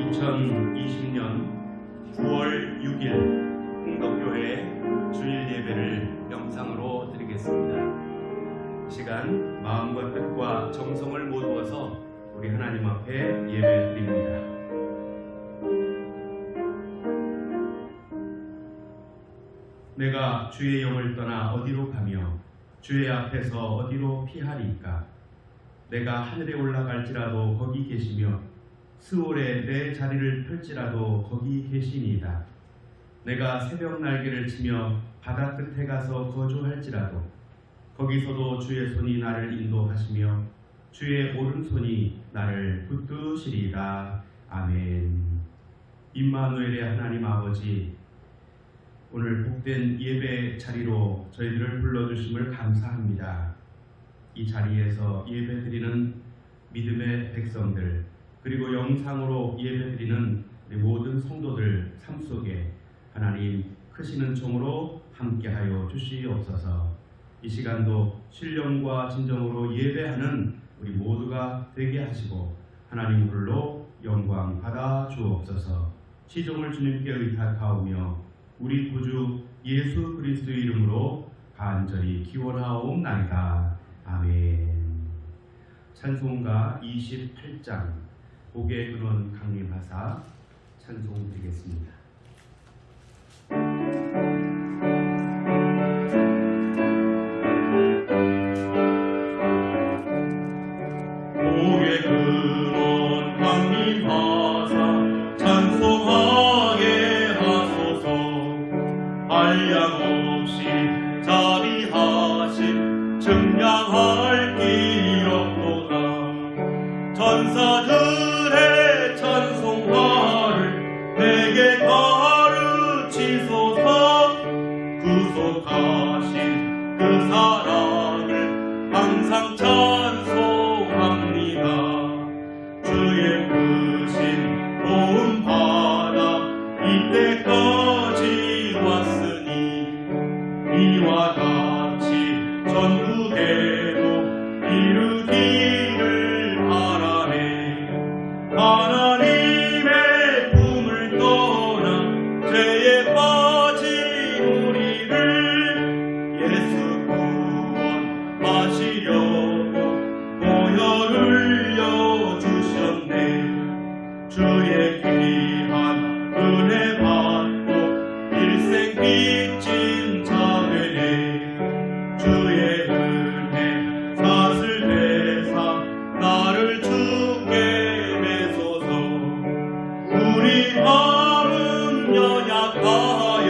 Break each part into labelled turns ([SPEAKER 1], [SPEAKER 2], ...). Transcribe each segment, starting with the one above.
[SPEAKER 1] 2020년 9월 6일 흥덕교회 주일 예배를 영상으로 드리겠습니다. 이 시간 마음과 뜻과 정성을 모두어서 우리 하나님 앞에 예배 드립니다. 내가 주의 영을 떠나 어디로 가며 주의 앞에서 어디로 피하리까? 내가 하늘에 올라갈지라도 거기 계시며 스올에 내 자리를 펼지라도 거기 계시니이다. 내가 새벽 날개를 치며 바다 끝에 가서 거주할지라도 거기서도 주의 손이 나를 인도하시며 주의 오른손이 나를 붙드시리이다. 아멘. 임마누엘의 하나님 아버지, 오늘 복된 예배 자리로 저희들을 불러주심을 감사합니다. 이 자리에서 예배드리는 믿음의 백성들, 그리고 영상으로 예배드리는 모든 성도들 삶 속에 하나님 크시는 종으로 함께하여 주시옵소서. 이 시간도 신령과 진정으로 예배하는 우리 모두가 되게 하시고 하나님 홀로 영광 받아 주옵소서. 시종을 주님께 의탁하오며 우리 구주 예수 그리스도의 이름으로 간절히 기원하옵나이다. 아멘. 찬송가 28장 복의 근원 강림하사 찬송 드리겠습니다. 복의 근원 강림하사 찬송하게 하소서. 한량없이 자비하심 증량할 길 없도다. 전사들의 찬송가를 내게 가르치소서. 구속하신 그 사랑을 항상 찬송합니다. 주의 크신 도움 받아 이때까지 왔으니 이와 같이 전국에도 이루기를 바라네. 하나님의 품을 떠나 죄에 빠진 우리를 예수 구원하시려고 보혈 흘려주셨네. 주의 귀한 은혜 받고 일생 빚진 자되네. 주의 은혜 사슬 대사 나를 주께 매소서. 우리 마음은 연약하여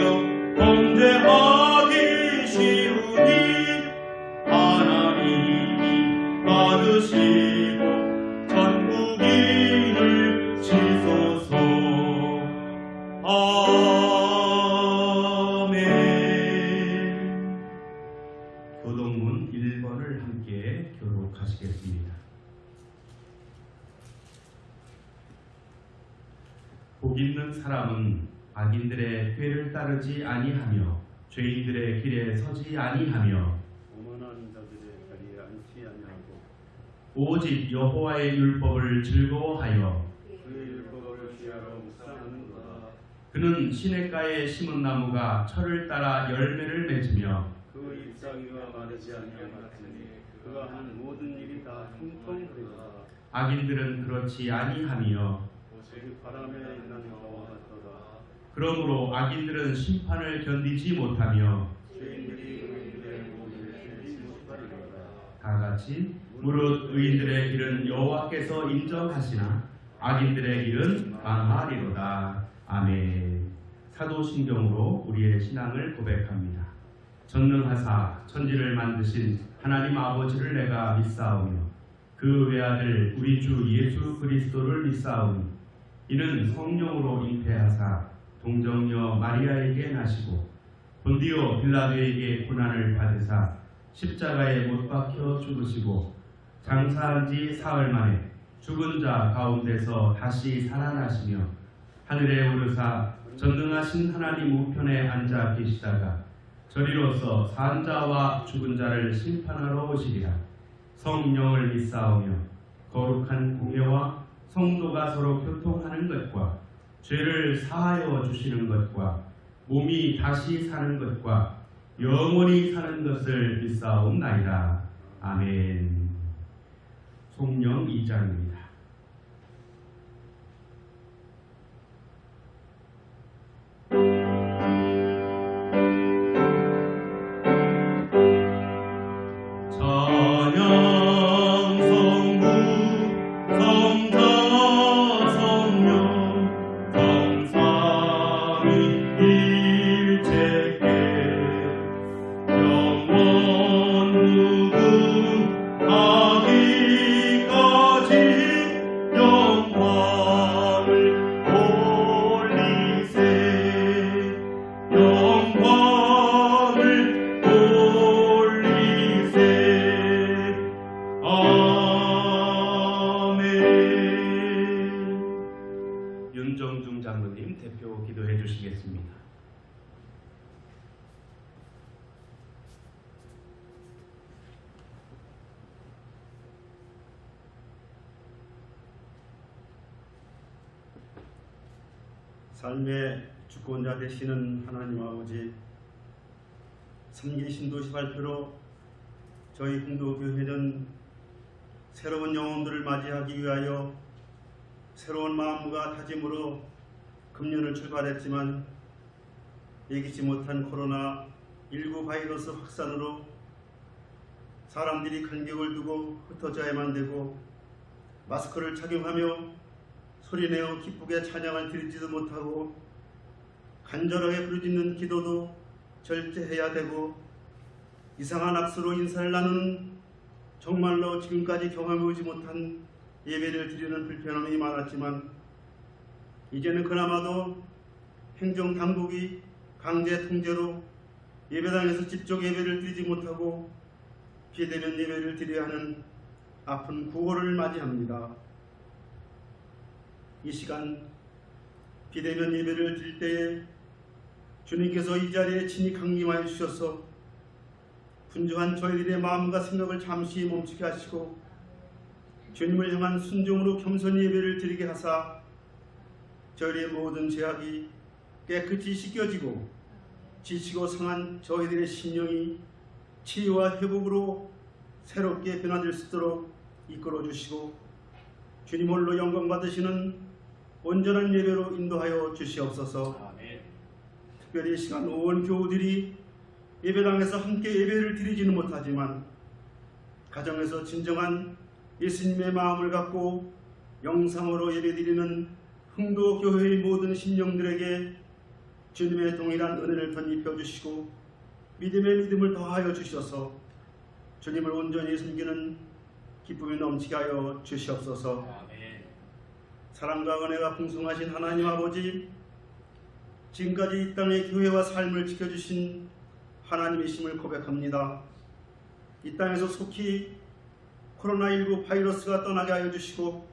[SPEAKER 1] 범죄하기 쉬우니 하나님이 받으시고 전국인을 지소서. 아멘. 교동문 1번을 함께 교독하시겠습니다. 복 있는 사람은 악인들의 꾀를 따르지 아니하며 죄인들의 길에 서지 아니하며
[SPEAKER 2] 오만한 자들의 자리에 앉지 아니하고
[SPEAKER 1] 오직 여호와의 율법을 즐거워하여
[SPEAKER 2] 그의 율법을 지하러 묵상하는도다.
[SPEAKER 1] 그는 시냇가에 심은 나무가 철을 따라 열매를 맺으며
[SPEAKER 2] 그 잎사귀가 마르지 아니함 같으니 그가 한 모든 일이 다 형통되리라. 악인들은
[SPEAKER 1] 그렇지 아니하며
[SPEAKER 2] 오직 바람에 난 바와 같도다.
[SPEAKER 1] 그러므로 악인들은 심판을 견디지 못하며
[SPEAKER 2] 죄인들이 의인들의 모든 죄지 못하리로다.
[SPEAKER 1] 다같이 무릇 의인들의 길은 여호와께서 인정하시나 악인들의 길은 망하리로다. 아멘. 사도신경으로 우리의 신앙을 고백합니다. 전능하사 천지를 만드신 하나님 아버지를 내가 믿사오며 그 외아들 우리 주 예수 그리스도를 믿사오니 이는 성령으로 잉태하사 동정녀 마리아에게 나시고 본디오 빌라도에게 고난을 받으사 십자가에 못 박혀 죽으시고 장사한 지 사흘 만에 죽은 자 가운데서 다시 살아나시며 하늘에 오르사 전능하신 하나님 우편에 앉아 계시다가 저리로서 산 자와 죽은 자를 심판하러 오시리라. 성령을 믿사오며 거룩한 공예와 성도가 서로 교통하는 것과 죄를 사하여 주시는 것과 몸이 다시 사는 것과 영원히 사는 것을 믿사옵나이다. 아멘. 성령 2장입니다. 윤정중 장로님 대표 기도해 주시겠습니다.
[SPEAKER 2] 삶의 주권자 되시는 하나님 아버지, 3기 신도시 발표로 저희 공도교회는 새로운 영혼들을 맞이하기 위하여 새로운 마음과 다짐으로 금년을 출발했지만 예기치 못한 코로나19 바이러스 확산으로 사람들이 간격을 두고 흩어져야만 되고 마스크를 착용하며 소리내어 기쁘게 찬양을 드리지도 못하고 간절하게 부르짖는 기도도 절제해야 되고 이상한 악수로 인사를 나누는 정말로 지금까지 경험해보지 못한 예배를 드리는 불편함이 많았지만 이제는 그나마도 행정당국이 강제 통제로 예배당에서 직접 예배를 드리지 못하고 비대면 예배를 드려야 하는 아픈 구호를 맞이합니다. 이 시간 비대면 예배를 드릴 때에 주님께서 이 자리에 친히 강림하여 주셔서 분주한 저희들의 마음과 생각을 잠시 멈추게 하시고 주님을 향한 순종으로 겸손히 예배를 드리게 하사 저희의 모든 죄악이 깨끗이 씻겨지고 지치고 상한 저희들의 심령이 치유와 회복으로 새롭게 변화될 수 있도록 이끌어 주시고 주님 홀로 영광 받으시는 온전한 예배로 인도하여 주시옵소서.
[SPEAKER 3] 아멘.
[SPEAKER 2] 특별히 이 시간 온 교우들이 예배당에서 함께 예배를 드리지는 못하지만 가정에서 진정한 예수님의 마음을 갖고 영상으로 예배드리는 흥도교회의 모든 심령들에게 주님의 동일한 은혜를 덧입혀 주시고 믿음의 믿음을 더하여 주셔서 주님을 온전히 섬기는 기쁨이 넘치게 하여 주시옵소서.
[SPEAKER 3] 아멘.
[SPEAKER 2] 사랑과 은혜가 풍성하신 하나님 아버지, 지금까지 이 땅의 교회와 삶을 지켜주신 하나님이심을 고백합니다. 이 땅에서 속히 코로나19 바이러스가 떠나게 하여 주시고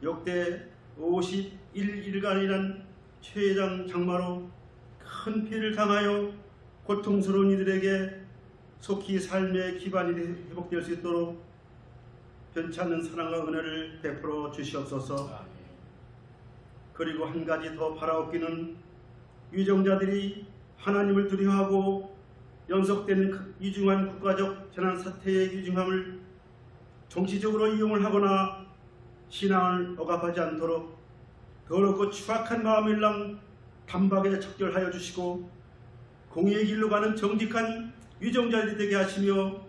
[SPEAKER 2] 역대 51일간이란 최장 장마로 큰 피해를 당하여 고통스러운 이들에게 속히 삶의 기반이 회복될 수 있도록 변치 않는 사랑과 은혜를 베풀어 주시옵소서. 그리고 한 가지 더 바라옵기는 위정자들이 하나님을 두려워하고 연속되는 위중한 국가적 재난사태의 위중함을 정치적으로 이용을 하거나 신앙을 억압하지 않도록 더럽고 추악한 마음일랑 단박에 척결하여 주시고 공의의 길로 가는 정직한 위정자들이 되게 하시며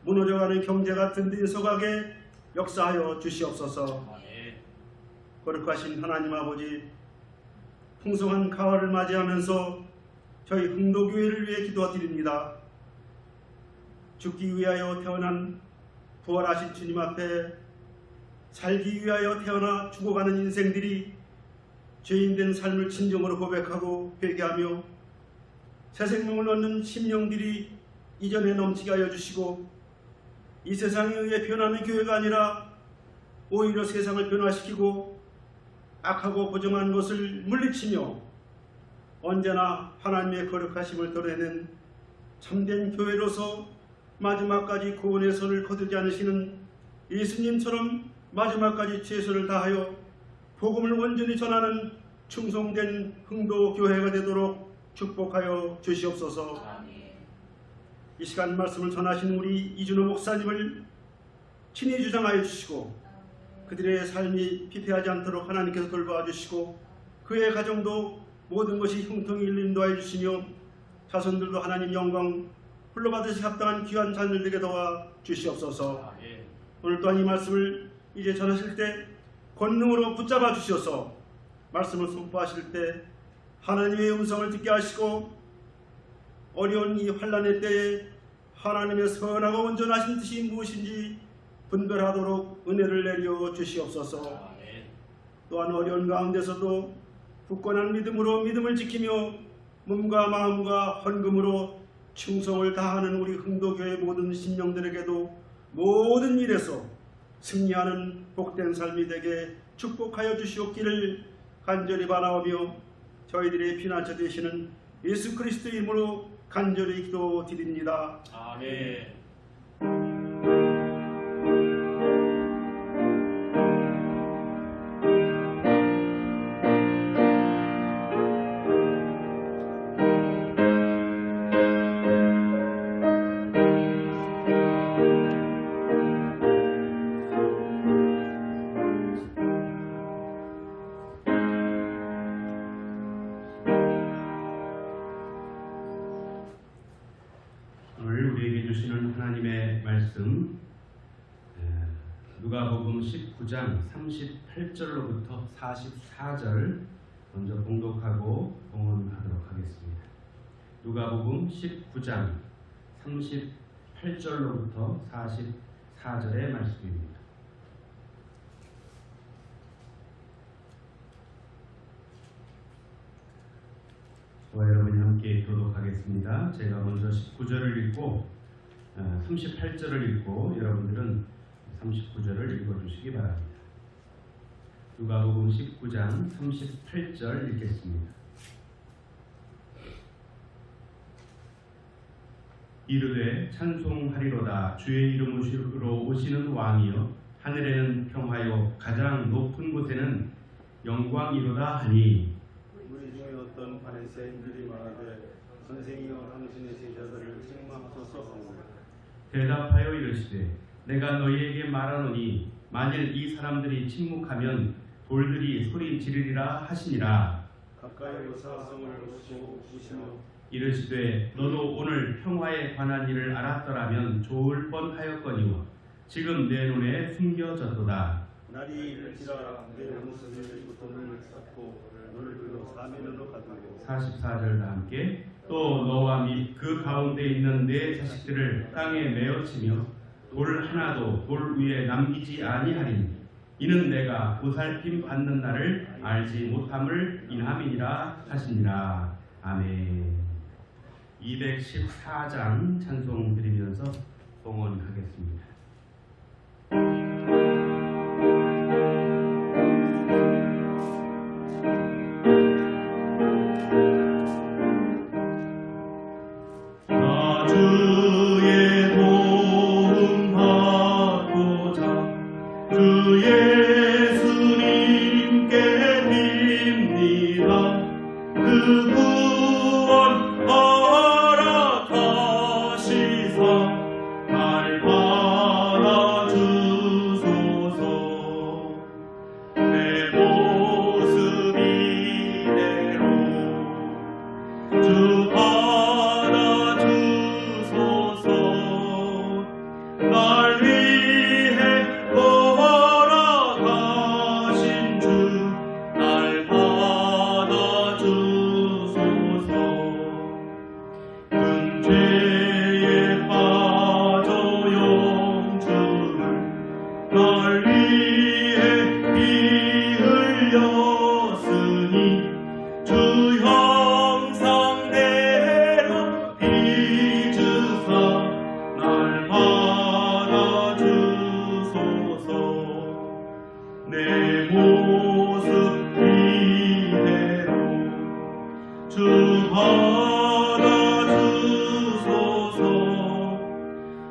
[SPEAKER 2] 무너져가는 경제가 든든히 서가게 역사하여 주시옵소서. 거룩하신 하나님 아버지, 풍성한 가을을 맞이하면서 저희 흥도교회를 위해 기도드립니다. 죽기 위하여 태어난 부활하신 주님 앞에 살기 위하여 태어나 죽어가는 인생들이 죄인된 삶을 진정으로 고백하고 회개하며 새 생명을 얻는 심령들이 이전에 넘치게 하여 주시고 이 세상에 의해 변하는 교회가 아니라 오히려 세상을 변화시키고 악하고 부정한 것을 물리치며 언제나 하나님의 거룩하심을 드러내는 참된 교회로서 마지막까지 구원의 손을 거두지 않으시는 예수님처럼 마지막까지 최선을 다하여 복음을 온전히 전하는 충성된 흥도 교회가 되도록 축복하여 주시옵소서. 이 시간 말씀을 전하신 우리 이준호 목사님을 친히 주장하여 주시고 그들의 삶이 피폐하지 않도록 하나님께서 돌봐 주시고 그의 가정도 모든 것이 형통히 인도하여 주시며 자손들도 하나님 영광 불러받으시 합당한 귀한 자녀들에게 도와 주시옵소서. 오늘 또한 이 말씀을 이제 전하실 때 권능으로 붙잡아 주셔서 말씀을 선포하실 때 하나님의 음성을 듣게 하시고 어려운 이 환난의 때에 하나님의 선하고 온전하신 뜻이 무엇인지 분별하도록 은혜를 내려 주시옵소서. 또한 어려운 가운데서도 굳건한 믿음으로 믿음을 지키며 몸과 마음과 헌금으로 충성을 다하는 우리 흥도교회 모든 신령들에게도 모든 일에서 승리하는 복된 삶이 되게 축복하여 주시옵기를 간절히 바라오며 저희들의 피난처 되시는 예수 그리스도의 이름으로 간절히 기도드립니다.
[SPEAKER 1] 아멘. 오늘 우리에게 주시는 하나님의 말씀 누가복음 19장 38절로부터 44절 먼저 봉독하고 봉헌하도록 하겠습니다. 누가복음 19장 38절로부터 44절의 말씀입니다. 저와 여러분이 함께 교독하겠습니다. 제가 먼저 19절을 읽고 38절을 읽고 여러분들은 39절을 읽어주시기 바랍니다. 누가복음 19장 38절 읽겠습니다. 이르되 찬송하리로다 주의 이름으로 오시는 왕이여 하늘에는 평화요 가장 높은 곳에는 영광이로다 하니
[SPEAKER 2] 우리 중에 어떤 바리새인들이 말하되 선생이여 당신의 제자들을 책망하소서 하오라.
[SPEAKER 1] 대답하여 이르시되 내가 너희에게 말하노니 만일 이 사람들이 침묵하면 돌들이 소리 지르리라 하시니라.
[SPEAKER 2] 가까이 사성을 오시며
[SPEAKER 1] 이르시되 너도 오늘 평화에 관한 일을 알았더라면 좋을 뻔하였거니와 지금 내 눈에 숨겨졌도다.
[SPEAKER 2] 날이 이를지라 내 모습을 눈을 쌓고 너를 그로 사면으로 가두고
[SPEAKER 1] 44절 다 함께 또 너와 및 그 가운데 있는 내 자식들을 땅에 메어치며 돌 하나도 돌 위에 남기지 아니하리니 이는 내가 보살핌 받는 날을 알지 못함을 인함이니라 하시니라. 아멘. 214장 찬송 드리면서 봉헌하겠습니다.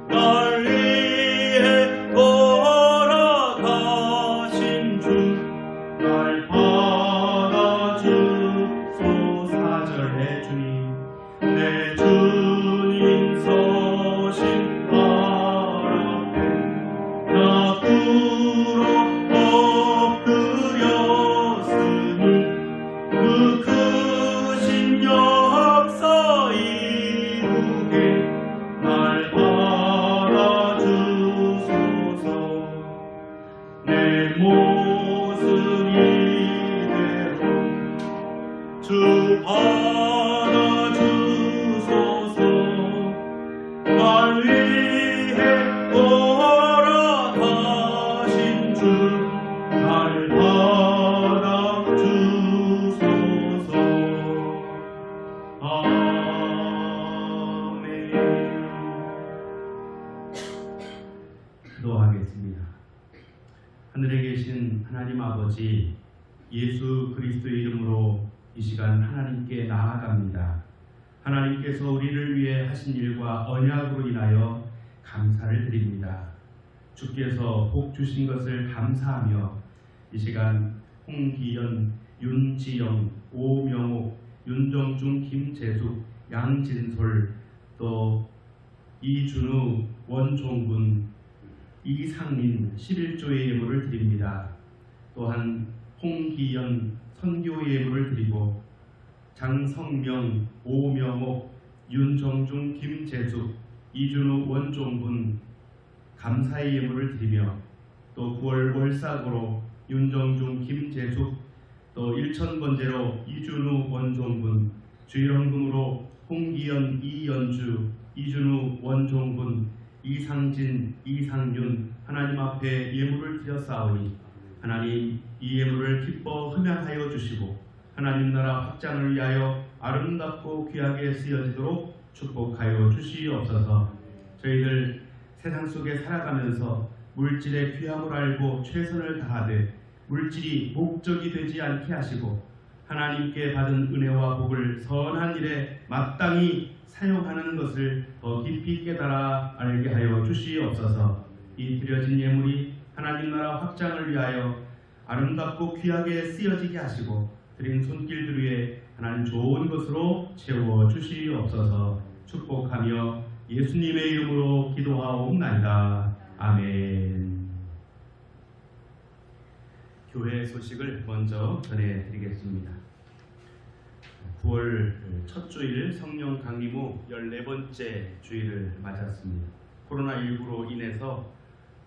[SPEAKER 3] 날 위해 돌아가
[SPEAKER 1] 내 모습 이대로 주 받아주소서. 날 위해 돌아가신 주 날 받아주소서. 아멘. 기도하겠습니다. 하늘에 계신 하나님 아버지, 예수 그리스도의 이름으로 이 시간 하나님께 나아갑니다. 하나님께서 우리를 위해 하신 일과 언약으로 인하여 감사를 드립니다. 주께서 복 주신 것을 감사하며 이 시간 홍기연, 윤지영, 오명옥, 윤정중, 김재숙, 양진솔, 또 이준우, 원종군, 이상민 11조의 예물을 드립니다. 또한 홍기연 선교의 예물을 드리고 장성명, 오명옥, 윤정중, 김재숙, 이준우, 원종군 감사의 예물을 드리며 또 9월 월삭으로 윤정중, 김재숙, 또 일천번제로 이준우, 원종군, 주일헌금으로 홍기연, 이연주, 이준우, 원종군, 이상진, 이상윤 하나님 앞에 예물을 드렸사오니 하나님 이 예물을 기뻐 흠양하여 주시고 하나님 나라 확장을 위하여 아름답고 귀하게 쓰여지도록 축복하여 주시옵소서. 저희들 세상 속에 살아가면서 물질의 귀함을 알고 최선을 다하되 물질이 목적이 되지 않게 하시고 하나님께 받은 은혜와 복을 선한 일에 마땅히 사용하는 것을 더 깊이 깨달아 알게 하여 주시옵소서. 이 드려진 예물이 하나님 나라 확장을 위하여 아름답고 귀하게 쓰여지게 하시고 드린 손길들 위에 하나님 좋은 것으로 채워 주시옵소서. 축복하며 예수님의 이름으로 기도하옵나이다. 아멘. 교회 소식을 먼저 전해드리겠습니다. 9월 첫 주일 성령 강림 후 14번째 주일을 맞았습니다. 코로나19로 인해서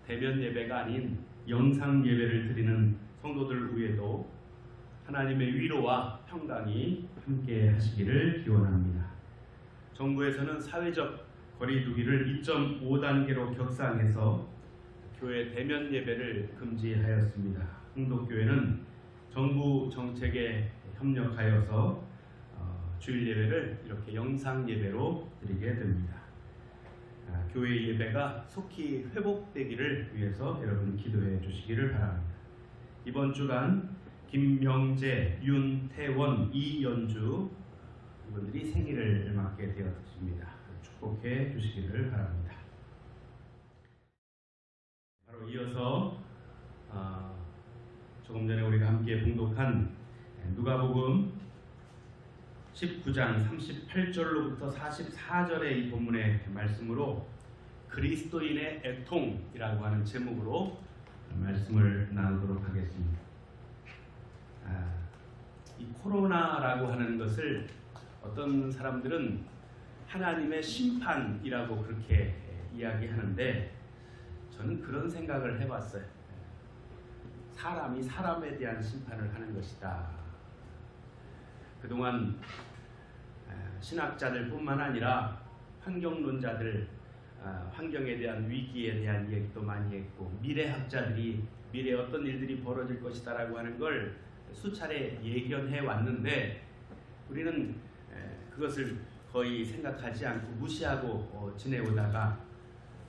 [SPEAKER 1] 대면 예배가 아닌 영상 예배를 드리는 성도들 위에도 하나님의 위로와 평강이 함께 하시기를 기원합니다. 정부에서는 사회적 거리두기를 2.5단계로 격상해서 교회 대면 예배를 금지하였습니다. 흥독교회는 정부 정책에 협력하여서 주일 예배를 이렇게 영상 예배로 드리게 됩니다. 교회 예배가 속히 회복되기를 위해서 여러분 기도해 주시기를 바랍니다. 이번 주간 김명재, 윤태원, 이연주 이분들이 생일을 맞게 되었습니다. 축복해 주시기를 바랍니다. 바로 이어서 조금 전에 우리가 함께 봉독한 누가복음 19장 38절로부터 44절의 이 본문의 말씀으로 그리스도인의 애통이라고 하는 제목으로 말씀을 나누도록 하겠습니다. 이 코로나라고 하는 것을 어떤 사람들은 하나님의 심판이라고 그렇게 이야기하는데 저는 그런 생각을 해봤어요. 사람이 사람에 대한 심판을 하는 것이다. 그동안 신학자들 뿐만 아니라 환경론자들 환경에 대한 위기에 대한 얘기도 많이 했고 미래학자들이 미래에 어떤 일들이 벌어질 것이다 라고 하는 걸 수차례 예견해 왔는데 우리는 그것을 거의 생각하지 않고 무시하고 지내오다가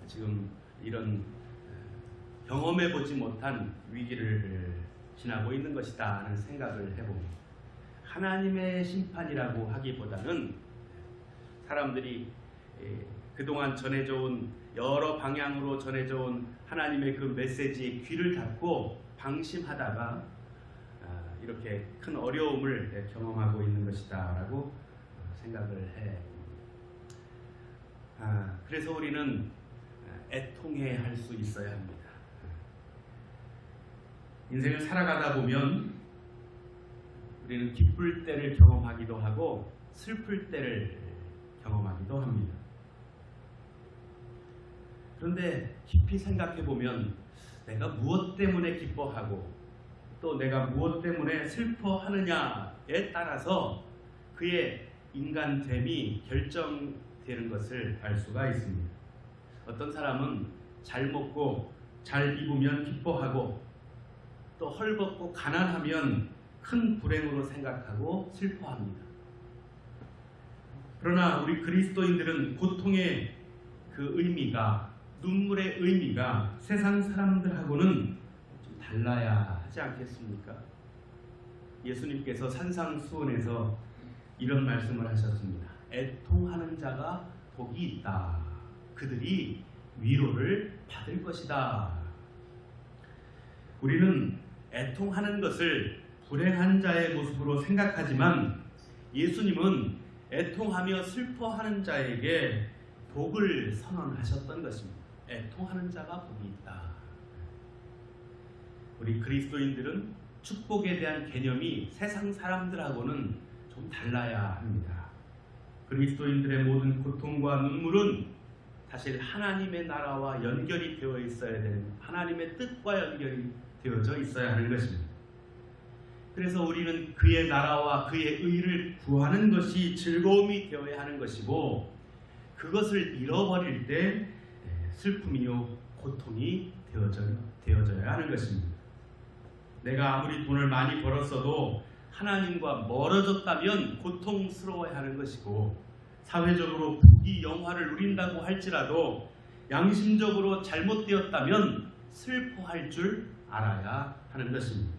[SPEAKER 1] 지금 이런 경험해 보지 못한 위기를 지나고 있는 것이다 하는 생각을 해봅니다. 하나님의 심판이라고 하기보다는 사람들이 그동안 전해져온 여러 방향으로 전해져온 하나님의 그 메시지에 귀를 닫고 방심하다가 이렇게 큰 어려움을 경험하고 있는 것이다 라고 생각을 해. 그래서 우리는 애통해 할 수 있어야 합니다. 인생을 살아가다 보면 우리는 기쁠 때를 경험하기도 하고 슬플 때를 경험하기도 합니다. 그런데 깊이 생각해 보면 내가 무엇 때문에 기뻐하고 또 내가 무엇 때문에 슬퍼하느냐에 따라서 그의 인간됨이 결정되는 것을 알 수가 있습니다. 어떤 사람은 잘 먹고 잘 입으면 기뻐하고 또 헐벗고 가난하면 큰 불행으로 생각하고 슬퍼합니다. 그러나 우리 그리스도인들은 고통의 그 의미가, 눈물의 의미가 세상 사람들하고는 좀 달라야 하지 않겠습니까? 예수님께서 산상수훈에서 이런 말씀을 하셨습니다. 애통하는 자가 복이 있다. 그들이 위로를 받을 것이다. 우리는 애통하는 것을 불행한 자의 모습으로 생각하지만 예수님은 애통하며 슬퍼하는 자에게 복을 선언하셨던 것입니다. 애통하는 자가 복이 있다. 우리 그리스도인들은 축복에 대한 개념이 세상 사람들하고는 좀 달라야 합니다. 그리스도인들의 모든 고통과 눈물은 사실 하나님의 나라와 연결이 되어 있어야 되는, 하나님의 뜻과 연결이 되어져 있어야 하는 것입니다. 그래서 우리는 그의 나라와 그의 의를 구하는 것이 즐거움이 되어야 하는 것이고, 그것을 잃어버릴 때 슬픔이요 고통이 되어져야 하는 것입니다. 내가 아무리 돈을 많이 벌었어도 하나님과 멀어졌다면 고통스러워야 하는 것이고, 사회적으로 부귀 영화를 누린다고 할지라도 양심적으로 잘못되었다면 슬퍼할 줄 알아야 하는 것입니다.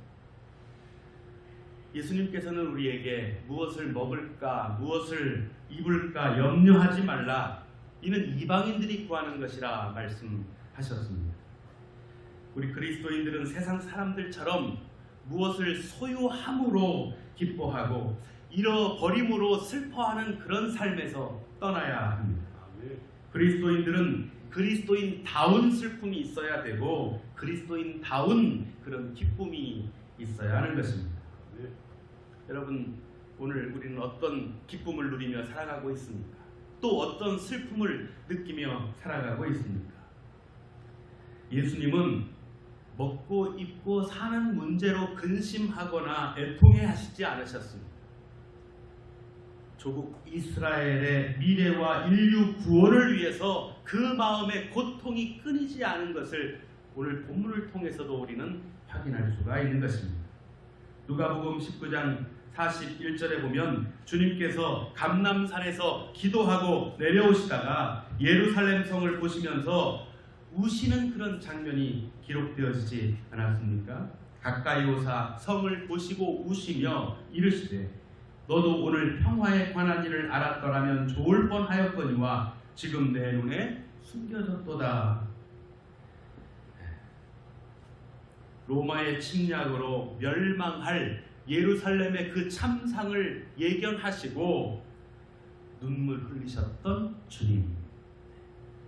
[SPEAKER 1] 예수님께서는 우리에게 무엇을 먹을까, 무엇을 입을까 염려하지 말라. 이는 이방인들이 구하는 것이라 말씀하셨습니다. 우리 그리스도인들은 세상 사람들처럼 무엇을 소유함으로 기뻐하고 잃어버림으로 슬퍼하는 그런 삶에서 떠나야 합니다. 그리스도인들은 그리스도인다운 슬픔이 있어야 되고 그리스도인다운 그런 기쁨이 있어야 하는 것입니다. 여러분, 오늘 우리는 어떤 기쁨을 누리며 살아가고 있습니까? 또 어떤 슬픔을 느끼며 살아가고 있습니까? 예수님은 먹고 입고 사는 문제로 근심하거나 애통해 하시지 않으셨습니다. 조국 이스라엘의 미래와 인류 구원을 위해서 그 마음의 고통이 끊이지 않은 것을 오늘 본문을 통해서도 우리는 확인할 수가 있는 것입니다. 누가복음 19장 41절에 보면 주님께서 감람산에서 기도하고 내려오시다가 예루살렘 성을 보시면서 우시는 그런 장면이 기록되어지지 않았습니까? 가까이 오사 성을 보시고 우시며 이르시되 너도 오늘 평화에 관한 일을 알았더라면 좋을 뻔하였거니와 지금 내 눈에 숨겨졌도다. 로마의 침략으로 멸망할 예루살렘의 그 참상을 예견하시고 눈물 흘리셨던 주님.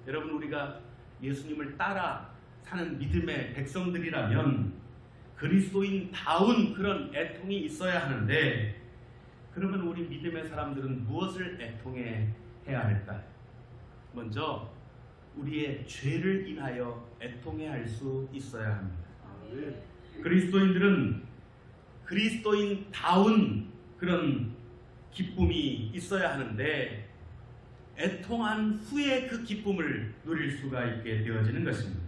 [SPEAKER 1] 여러분, 우리가 예수님을 따라 사는 믿음의 백성들이라면 그리스도인다운 그런 애통이 있어야 하는데, 그러면 우리 믿음의 사람들은 무엇을 애통해 해야 할까요? 먼저 우리의 죄를 인하여 애통해야 할 수 있어야 합니다. 그리스도인들은 그리스도인다운 그런 기쁨이 있어야 하는데 애통한 후에 그 기쁨을 누릴 수가 있게 되어지는 것입니다.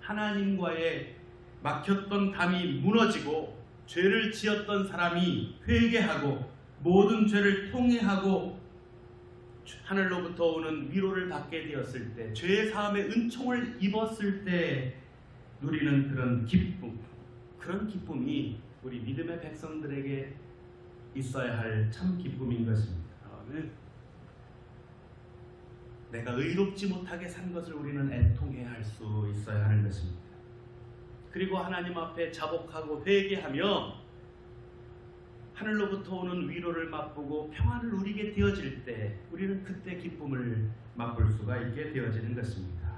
[SPEAKER 1] 하나님과의 막혔던 담이 무너지고 죄를 지었던 사람이 회개하고 모든 죄를 통회하고 하늘로부터 오는 위로를 받게 되었을 때, 죄의 사함의 은총을 입었을 때 누리는 그런 기쁨, 그런 기쁨이 우리 믿음의 백성들에게 있어야 할 참 기쁨인 것입니다. 내가 의롭지 못하게 산 것을 우리는 애통해야 할 수 있어야 하는 것입니다. 그리고 하나님 앞에 자복하고 회개하며 하늘로부터 오는 위로를 맛보고 평안을 누리게 되어질 때 우리는 그때 기쁨을 맛볼 수가 있게 되어지는 것입니다.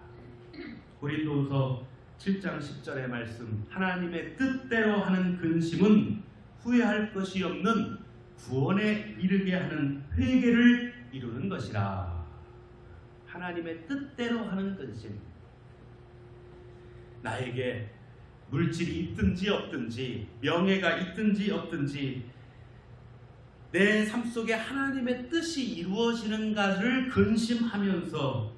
[SPEAKER 1] 고린도후서 7장 10절의 말씀, 하나님의 뜻대로 하는 근심은 후회할 것이 없는 구원에 이르게 하는 회개를 이루는 것이라. 하나님의 뜻대로 하는 근심. 나에게 물질이 있든지 없든지, 명예가 있든지 없든지, 내 삶 속에 하나님의 뜻이 이루어지는가를 근심하면서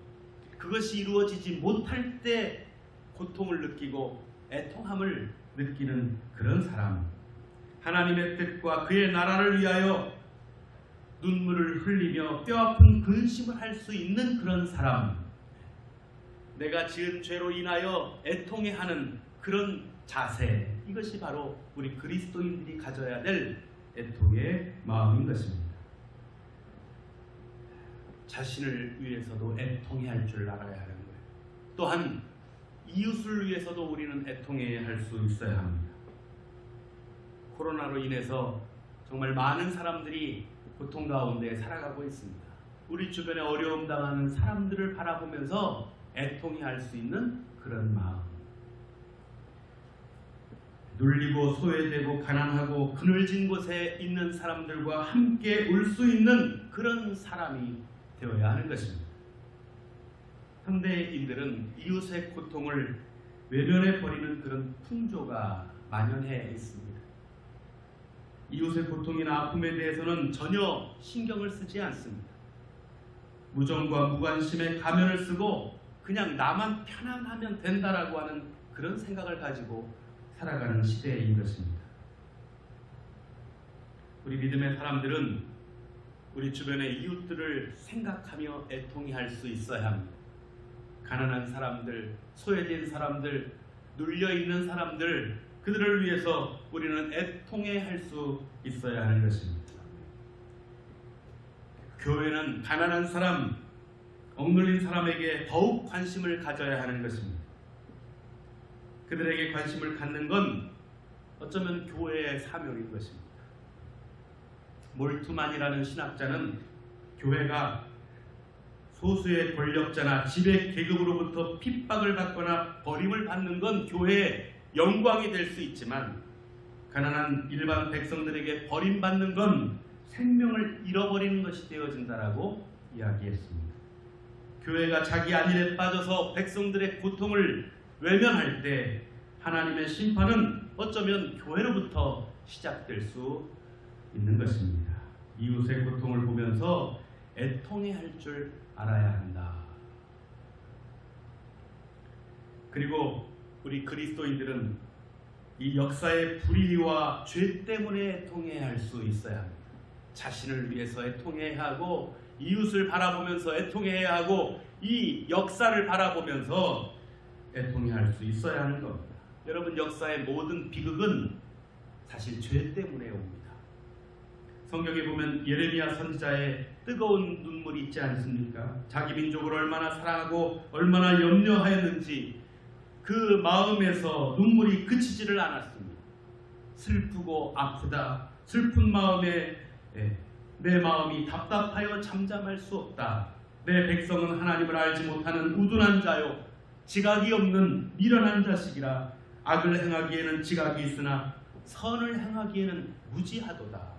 [SPEAKER 1] 그것이 이루어지지 못할 때 고통을 느끼고 애통함을 느끼는 그런 사람, 하나님의 뜻과 그의 나라를 위하여 눈물을 흘리며 뼈아픈 근심을 할 수 있는 그런 사람, 내가 지은 죄로 인하여 애통해하는 그런 자세, 이것이 바로 우리 그리스도인들이 가져야 될 애통의 마음인 것입니다. 자신을 위해서도 애통해야 할 줄 알아야 하는 거예요. 또한 이웃을 위해서도 우리는 애통해야 할 수 있어야 합니다. 코로나로 인해서 정말 많은 사람들이 고통 가운데 살아가고 있습니다. 우리 주변에 어려움 당하는 사람들을 바라보면서 애통해야 할 수 있는 그런 마음. 눌리고 소외되고 가난하고 그늘진 곳에 있는 사람들과 함께 울 수 있는 그런 사람이 되어야 하는 것입니다. 현대인들은 이웃의 고통을 외면해 버리는 그런 풍조가 만연해 있습니다. 이웃의 고통이나 아픔에 대해서는 전혀 신경을 쓰지 않습니다. 무정과 무관심의 가면을 쓰고 그냥 나만 편안하면 된다라고 하는 그런 생각을 가지고 살아가는 시대인 것입니다. 우리 믿음의 사람들은 우리 주변의 이웃들을 생각하며 애통해할 수 있어야 합니다. 가난한 사람들, 소외된 사람들, 눌려있는 사람들, 그들을 위해서 우리는 애통해할 수 있어야 하는 것입니다. 교회는 가난한 사람, 억눌린 사람에게 더욱 관심을 가져야 하는 것입니다. 그들에게 관심을 갖는 건 어쩌면 교회의 사명인 것입니다. 몰트만이라는 신학자는 교회가 소수의 권력자나 지배 계급으로부터 핍박을 받거나 버림을 받는 건 교회의 영광이 될 수 있지만, 가난한 일반 백성들에게 버림받는 건 생명을 잃어버리는 것이 되어진다라고 이야기했습니다. 교회가 자기 안일에 빠져서 백성들의 고통을 외면할 때 하나님의 심판은 어쩌면 교회로부터 시작될 수 있는 것입니다. 이웃의 고통을 보면서 애통해할 줄 알아야 한다. 그리고 우리 그리스도인들은 이 역사의 불의와 죄 때문에 애통해야 할 수 있어야 합니다. 자신을 위해서 애통해야 하고, 이웃을 바라보면서 애통해야 하고, 이 역사를 바라보면서 애통해야 할 수 있어야 하는 겁니다. 여러분, 역사의 모든 비극은 사실 죄 때문에 옵니다. 성경에 보면 예레미야 선지자의 뜨거운 눈물이 있지 않습니까? 자기 민족을 얼마나 사랑하고 얼마나 염려하였는지 그 마음에서 눈물이 그치지를 않았습니다. 슬프고 아프다. 슬픈 마음에 내 마음이 답답하여 잠잠할 수 없다. 내 백성은 하나님을 알지 못하는 우둔한 자요, 지각이 없는 미련한 자식이라. 악을 행하기에는 지각이 있으나 선을 행하기에는 무지하도다.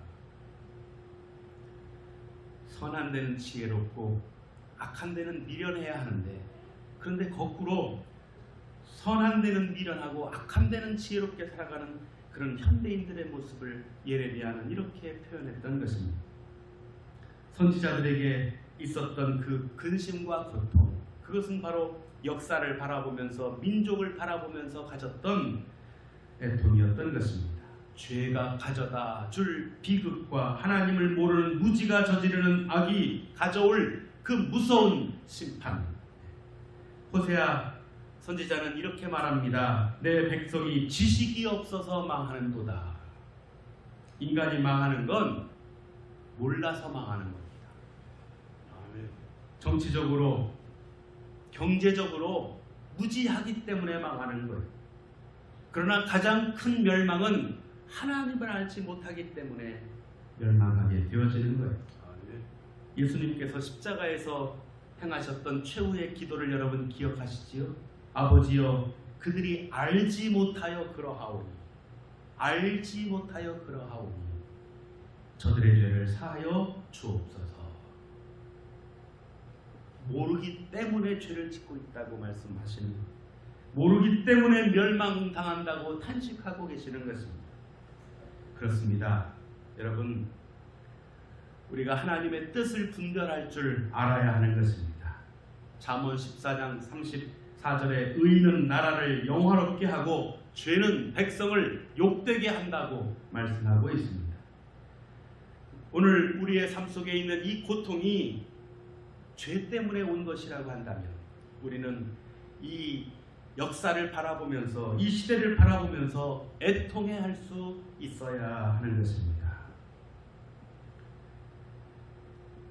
[SPEAKER 1] 선한 데는 지혜롭고 악한 데는 미련해야 하는데, 그런데 거꾸로 선한 데는 미련하고 악한 데는 지혜롭게 살아가는 그런 현대인들의 모습을 예레미야는 이렇게 표현했던 것입니다. 선지자들에게 있었던 그 근심과 고통, 그것은 바로 역사를 바라보면서, 민족을 바라보면서 가졌던 애통이었던 것입니다. 죄가 가져다 줄 비극과 하나님을 모르는 무지가 저지르는 악이 가져올 그 무서운 심판. 호세아 선지자는 이렇게 말합니다. 내 백성이 지식이 없어서 망하는도다. 인간이 망하는 건 몰라서 망하는 겁니다. 정치적으로, 경제적으로 무지하기 때문에 망하는 거예요. 그러나 가장 큰 멸망은 하나님을 알지 못하기 때문에 멸망하게 되어지는 거예요. 예수님께서 십자가에서 행하셨던 최후의 기도를 여러분 기억하시지요? 아버지여, 그들이 알지 못하여 그러하오니, 알지 못하여 그러하오니 저들의 죄를 사하여 주옵소서. 모르기 때문에 죄를 짓고 있다고 말씀하시는 모르기 때문에 멸망당한다고 탄식하고 계시는 것입니다. 그렇습니다. 여러분, 우리가 하나님의 뜻을 분별할 줄 알아야 하는 것입니다. 잠언 14장 34절에 의인은 나라를 영화롭게 하고 죄는 백성을 욕되게 한다고 말씀하고 있습니다. 오늘 우리의 삶 속에 있는 이 고통이 죄 때문에 온 것이라고 한다면 우리는 이 역사를 바라보면서 이 시대를 바라보면서 애통해 할 수 있어야 하는 것입니다.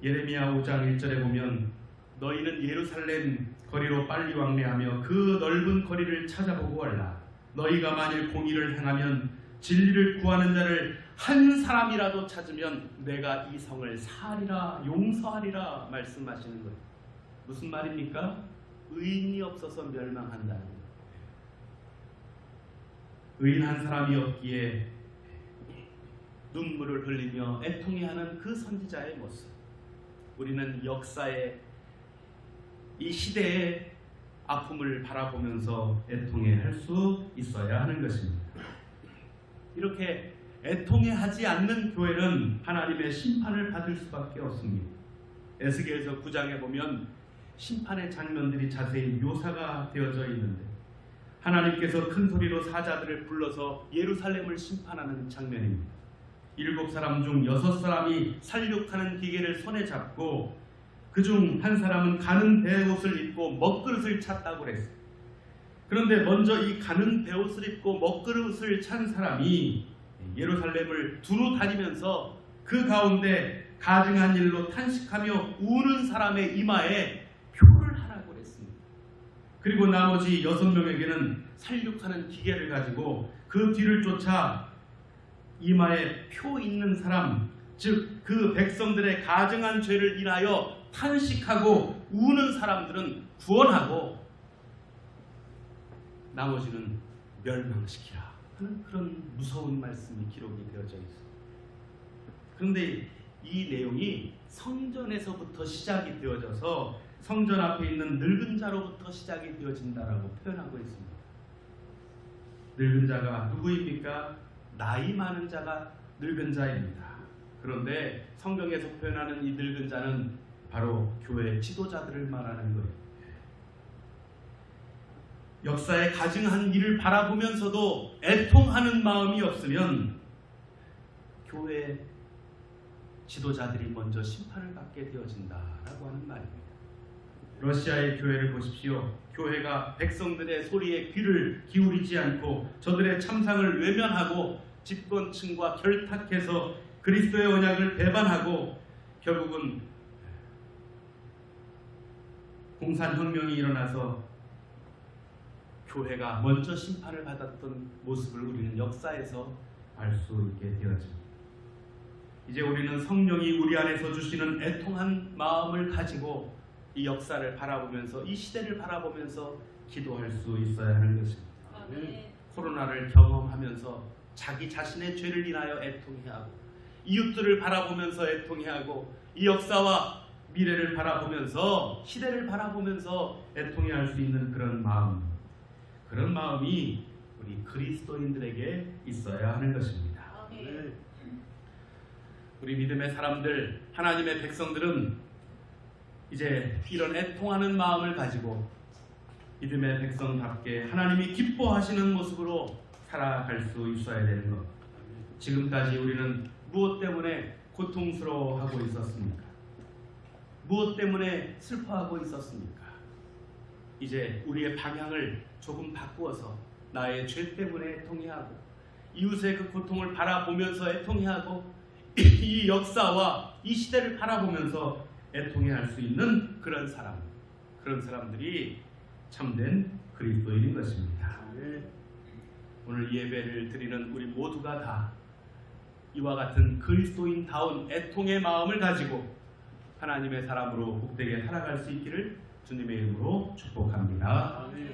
[SPEAKER 1] 예레미야 5장 1절에 보면 너희는 예루살렘 거리로 빨리 왕래하며 그 넓은 거리를 찾아보고 와라. 너희가 만일 공의를 행하면 진리를 구하는 자를 한 사람이라도 찾으면 내가 이 성을 사하리라 용서하리라 말씀하시는 거예요. 무슨 말입니까? 의인이 없어서 멸망한다는 거예요. 의인 한 사람이 없기에 눈물을 흘리며 애통해하는 그 선지자의 모습. 우리는 역사의 이 시대의 아픔을 바라보면서 애통해할 수 있어야 하는 것입니다. 이렇게 애통해하지 않는 교회는 하나님의 심판을 받을 수밖에 없습니다. 에스겔서 9장에 보면 심판의 장면들이 자세히 묘사가 되어져 있는데 하나님께서 큰 소리로 사자들을 불러서 예루살렘을 심판하는 장면입니다. 7사람 중 6사람이 살육하는 기계를 손에 잡고 그중 한 사람은 가는 베옷을 입고 먹그릇을 찼다고 그랬어요. 그런데 먼저 이 가는 베옷을 입고 먹그릇을 찬 사람이 예루살렘을 두루 다니면서 그 가운데 가증한 일로 탄식하며 우는 사람의 이마에 표를 하라고 그랬습니다. 그리고 나머지 6명에게는 살육하는 기계를 가지고 그 뒤를 쫓아 이마에 표 있는 사람, 즉 그 백성들의 가증한 죄를 인하여 탄식하고 우는 사람들은 구원하고 나머지는 멸망시키라 하는 그런 무서운 말씀이 기록이 되어져 있습니다. 그런데 이 내용이 성전에서부터 시작이 되어져서 성전 앞에 있는 늙은 자로부터 시작이 되어진다라고 표현하고 있습니다. 늙은 자가 누구입니까? 나이 많은 자가 늙은 자입니다. 그런데 성경에서 표현하는 이 늙은 자는 바로 교회 지도자들을 말하는 거예요. 역사의 가증한 일을 바라보면서도 애통하는 마음이 없으면 교회 지도자들이 먼저 심판을 받게 되어진다라고 하는 말입니다. 러시아의 교회를 보십시오. 교회가 백성들의 소리에 귀를 기울이지 않고 저들의 참상을 외면하고 집권층과 결탁해서 그리스도의 언약을 배반하고 결국은 공산혁명이 일어나서 교회가 먼저 심판을 받았던 모습을 우리는 역사에서 알 수 있게 되어집니다. 이제 우리는 성령이 우리 안에서 주시는 애통한 마음을 가지고 이 역사를 바라보면서 이 시대를 바라보면서 기도할 수 있어야 하는 것입니다. 코로나를 경험하면서 자기 자신의 죄를 인하여 애통해하고 이웃들을 바라보면서 애통해하고 이 역사와 미래를 바라보면서 시대를 바라보면서 애통해할 수 있는 그런 마음이 우리 그리스도인들에게 있어야 하는 것입니다. 우리 믿음의 사람들, 하나님의 백성들은 이제 이런 애통하는 마음을 가지고 믿음의 백성답게 하나님이 기뻐하시는 모습으로 살아갈 수 있어야 되는 것. 지금까지 우리는 무엇 때문에 고통스러워하고 있었습니까? 무엇 때문에 슬퍼하고 있었습니까? 이제 우리의 방향을 조금 바꾸어서 나의 죄 때문에 애통해하고 이웃의 그 고통을 바라보면서 애통해하고 이 역사와 이 시대를 바라보면서 애통해할 수 있는 그런 사람들이 참된 그리스도인인 것입니다. 오늘 예배를 드리는 우리 모두가 다 이와 같은 그리스도인다운 애통의 마음을 가지고 하나님의 사람으로 복되게 살아갈 수 있기를 주님의 이름으로 축복합니다. 아멘.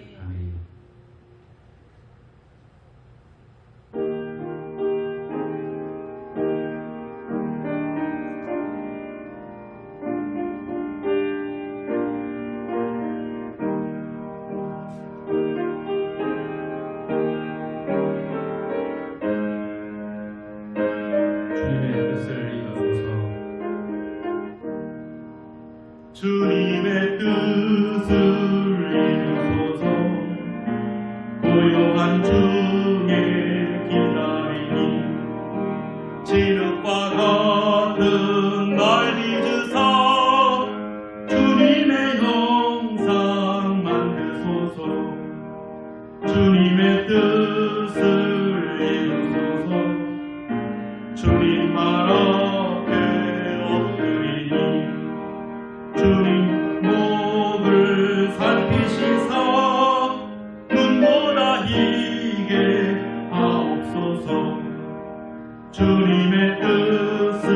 [SPEAKER 1] 주님의 뜻을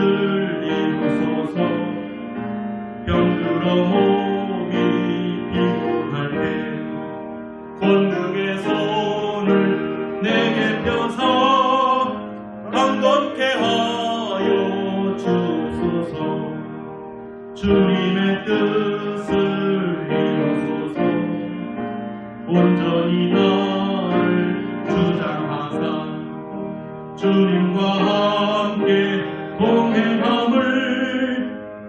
[SPEAKER 1] 이루소서. 병들어 몸이 피곤할 때 권능의 손을 내게 펴서 강건케 하여 주소서. 주님의 뜻을 이루소서. 온전히 나를 주장하사 주님과 함께 동행함을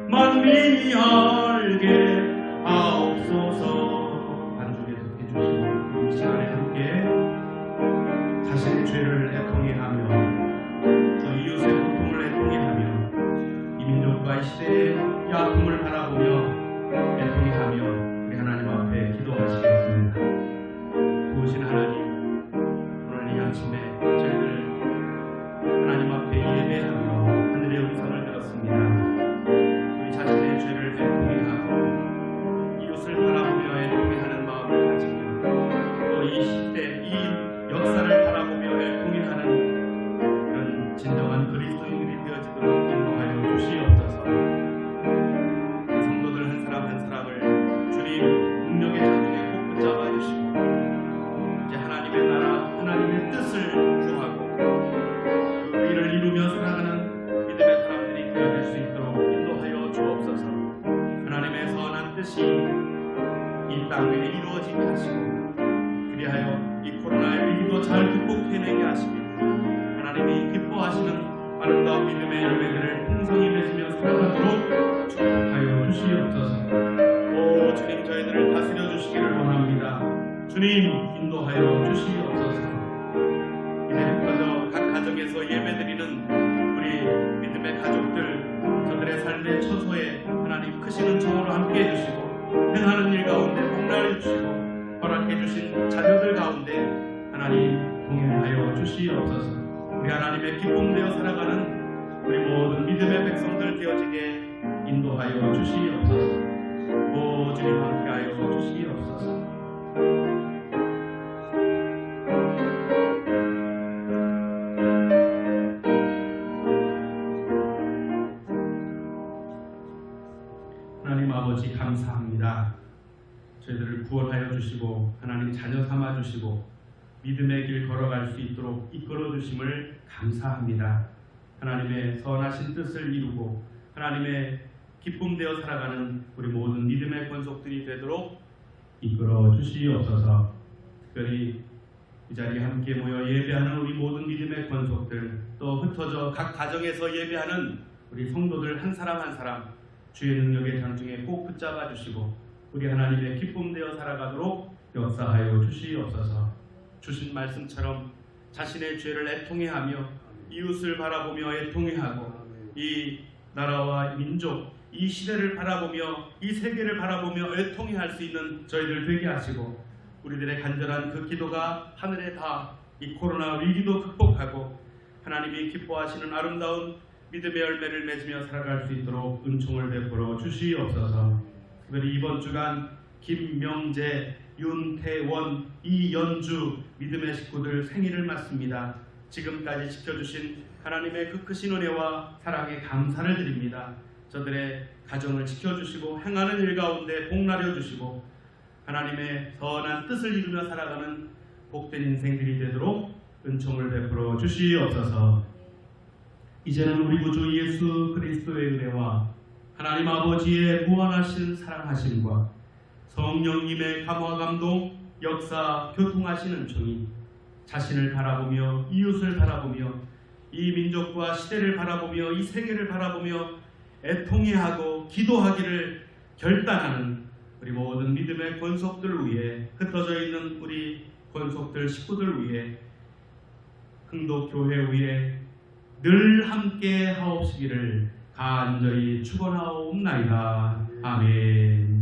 [SPEAKER 1] 만민이 알게 하옵소서. 반주에 듣게 주시고 이 시간에 함께 자신의 죄를 애통해하며 또 이웃의 고통을 애통해하며 이 민족과 이 시대의 이 아픔을 바라보며 애통해하며 우리 하나님 앞에 기도하시겠습니다. 도우신 하나님, 오늘 이 아침에 저희들 하나님 앞에 예배하며 하늘의 음성을 들었습니다. 우리 자신의 죄를 애통해하고 이웃을 바라보며 애통해하는 마음을 가지며 또 이 시대, 이 역사를 바라보며 애통해하는 그런 진정한 그리스도인들이 되어지도록 인도하여 주시옵소서. 성도들 한 사람 한 사람을 주님 능력의 자중에 꼭 붙잡아 주시고 이제 하나님의 나라, 하나님의 뜻을 구하고 그 의를 이루며 살아가는 믿음의 사람들이 되어질 수 있도록 인도하여 주옵소서. 하나님의 선한 뜻이 이 땅에 이루어지게 하시고 그리하여 이 코로나의 위기도 잘 극복해내게 하시며 하나님이 기뻐하시는 아름다운 믿음의 열매들을 풍성히 맺으며 살아가도록 축복하여 주시옵소서. 오 주님, 저희들을 다스려 주시기를 원합니다. 주님 인도하여 주시옵소서. 이제 흩어져 각 가정에서 예배드리는 우리 믿음의 가족들, 저들의 삶의 처소에 하나님 크신 은총으로 함께해 주시고 행하는 일 가운데 복날해 주시고 허락해 주신 자녀들 가운데 하나님 동행하여 주시옵소서. 우리 하나님의 기쁨되어 살아가는 우리 모든 믿음의 백성들 되어지게 인도하여 주시옵소서. 오 주님 함께하여 주시옵소서. 하나님 아버지 감사합니다. 저희들을 구원하여 주시고 하나님 자녀 삼아 주시고 믿음의 길 걸어갈 수 있도록 이끌어 주심을 감사합니다. 하나님의 선하신 뜻을 이루고 하나님의 기쁨되어 살아가는 우리 모든 믿음의 권속들이 되도록 이끌어 주시옵소서. 특별히 이 자리에 함께 모여 예배하는 우리 모든 믿음의 권속들, 또 흩어져 각 가정에서 예배하는 우리 성도들 한 사람 한 사람 주의 능력의 장중에 꼭 붙잡아 주시고 우리 하나님의 기쁨되어 살아가도록 역사하여 주시옵소서. 주신 말씀처럼 자신의 죄를 애통해하며 이웃을 바라보며 애통해하고 이 나라와 민족, 이 시대를 바라보며 이 세계를 바라보며 애통해할 수 있는 저희들 되게 하시고 우리들의 간절한 그 기도가 하늘에 닿아 이 코로나 위기도 극복하고 하나님이 기뻐하시는 아름다운 믿음의 열매를 맺으며 살아갈 수 있도록 은총을 베풀어 주시옵소서. 특별히 이번 주간 김명재, 윤태원, 이연주 믿음의 식구들 생일을 맞습니다. 지금까지 지켜주신 하나님의 그 크신 은혜와 사랑에 감사를 드립니다. 저들의 가정을 지켜주시고 행하는 일 가운데 복나려 주시고 하나님의 선한 뜻을 이루며 살아가는 복된 인생들이 되도록 은총을 베풀어 주시옵소서. 이제는 우리 구주 예수 그리스도의 은혜와 하나님 아버지의 무한하신 사랑하심과 성령님의 감화 감동 역사 교통하시는 은총이 자신을 바라보며 이웃을 바라보며 이 민족과 시대를 바라보며 이 세계를 바라보며 애통해하고 기도하기를 결단하는 우리 모든 믿음의 권속들 위해 흩어져 있는 우리 권속들 식구들 위해 흥독교회 위에 늘 함께 하옵시기를 간절히 축원하옵나이다. 아멘.